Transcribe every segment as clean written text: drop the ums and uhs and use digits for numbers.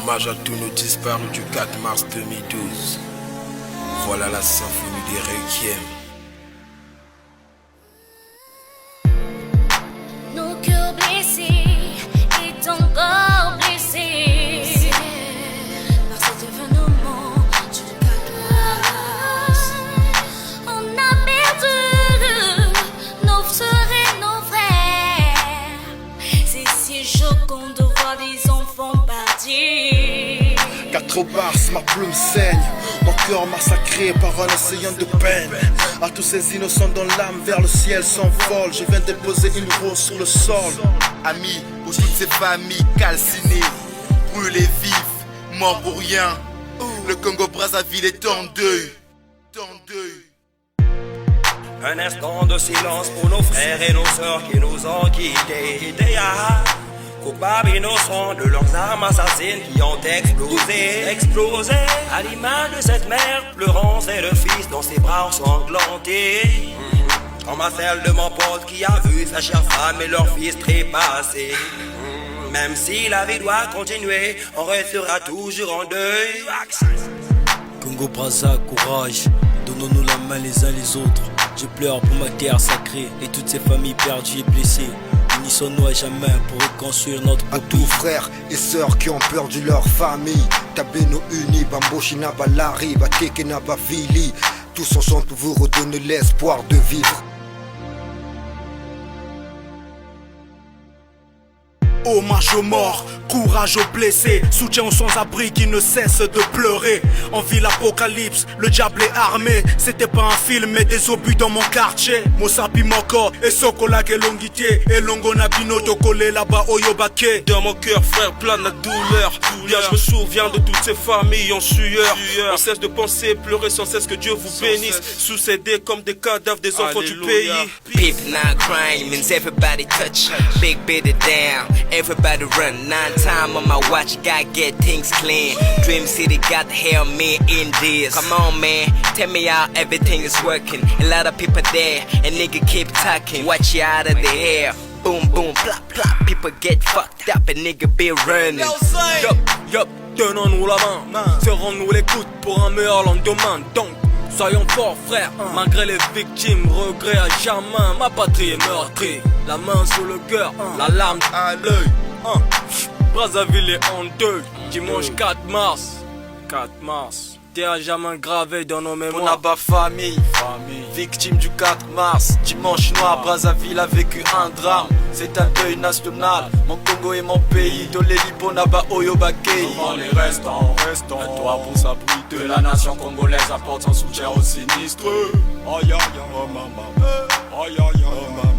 Hommage à tous nos disparus du 4 mars 2012. Voilà la symphonie des requiem. Nos cœurs blessés et encore blessés par cet événement du 4 mars. On a perdu nos sœurs et nos frères. C'est si choquant de voir des enfants partir. 4 mars, ma plume saigne. Mon cœur massacré par un océan de peine. À tous ces innocents dont l'âme vers le ciel s'envole, je viens déposer une rose sur le sol. Amis, pour toutes ces familles calcinées, brûlées vives, morts pour rien. Le Congo-Brazzaville est en deuil. Un instant de silence pour nos frères et nos sœurs qui nous ont quittés. Coupables innocents de leurs armes assassines qui ont explosé. À l'image de cette mère pleurant et le fils dans ses bras ensanglantés. Comme à celle de mon pote qui a vu sa chère femme et leur fils trépasser. Même si la vie doit continuer, on restera toujours en deuil. Congo Brazza, courage, donnons-nous la main les uns les autres. Je pleure pour ma terre sacrée et toutes ces familles perdues et blessées. Unissons-nous à jamais pour reconstruire notre pays. À tous frères et sœurs qui ont perdu leur famille, Tabeno uni, Bamboshina, Balari, Batekena, Bavili. Tous ensemble pour vous redonner l'espoir de vivre. Hommage aux morts, courage aux blessés, soutien aux sans-abri qui ne cessent de pleurer. On vit l'apocalypse, le diable est armé. C'était pas un film mais des obus dans mon quartier. Mosapi Moko et Sokola Kelongité et Longo Nabino Tokole là-bas Oyobake. Dans mon cœur frère plein de douleur. Bien je me souviens de toutes ces familles en sueur. On cesse de penser, pleurer sans cesse que Dieu vous bénisse. Sous-cédés comme des cadavres des enfants du pays. People not crying means everybody touch. Big beat it down. Everybody run, 9 time on my watch, gotta get things clean. Dream City got the hell me in this. Come on man, tell me how everything is working. A lot of people there, and nigga keep talking. Watch you out of the air. Boom boom, plop plop, people get fucked up and nigga be running. Yup, tenons-nous la main, serrons-nous les coudes pour un meilleur lendemain. Donc, soyons forts frères, malgré les victimes, regret à jamais. Ma patrie est meurtrie, la main sur le cœur, la larme à l'œil. Brazzaville est en deuil, dimanche 4 mars. 4 mars, t'es à jamais gravé dans nos mémoires. Bonaba famille, victime du 4 mars. Dimanche noir, Brazzaville a vécu un drame. C'est un deuil national, mon Congo est mon pays. Doleli Bonaba Oyobake. Devant les restants, un toit pour s'abriter. La nation congolaise apporte son soutien aux sinistres. Aïe aïe aïe, oh maman. Aïe aïe aïe, oh maman.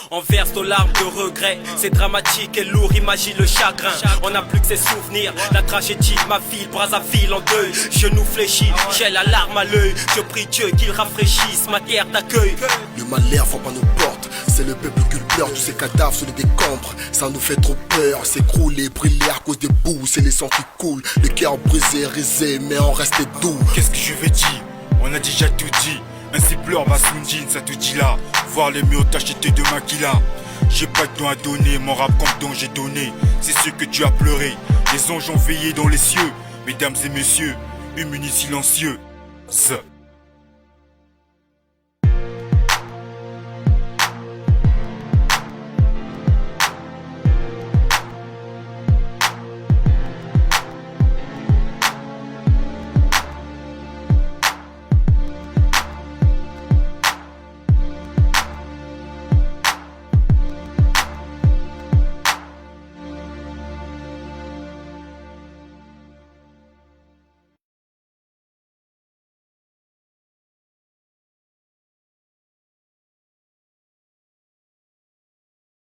On verse nos larmes de regret, c'est dramatique et lourd, imagine le chagrin. On n'a plus que ces souvenirs, la tragédie de ma ville, Brazzaville en deuil. Genoux fléchis, j'ai la larme à l'œil. Je prie Dieu qu'il rafraîchisse ma terre d'accueil. Le malheur frappe à nos portes, c'est le peuple qui pleure. Tous ces cadavres sur les décombres, ça nous fait trop peur. S'écrouler, brûler à cause des bouts, c'est les sangs qui coulent. Le cœur brisé, risé, mais on reste doux. Qu'est-ce que je vais dire? On a déjà tout dit. Ainsi pleure ma Sundine, ça te dit là. Voir les murs t'acheter de maquilla. J'ai pas de don à donner, mon rap comme don j'ai donné. C'est ce que tu as pleuré. Les anges ont veillé dans les cieux. Mesdames et messieurs, une minute silencieux.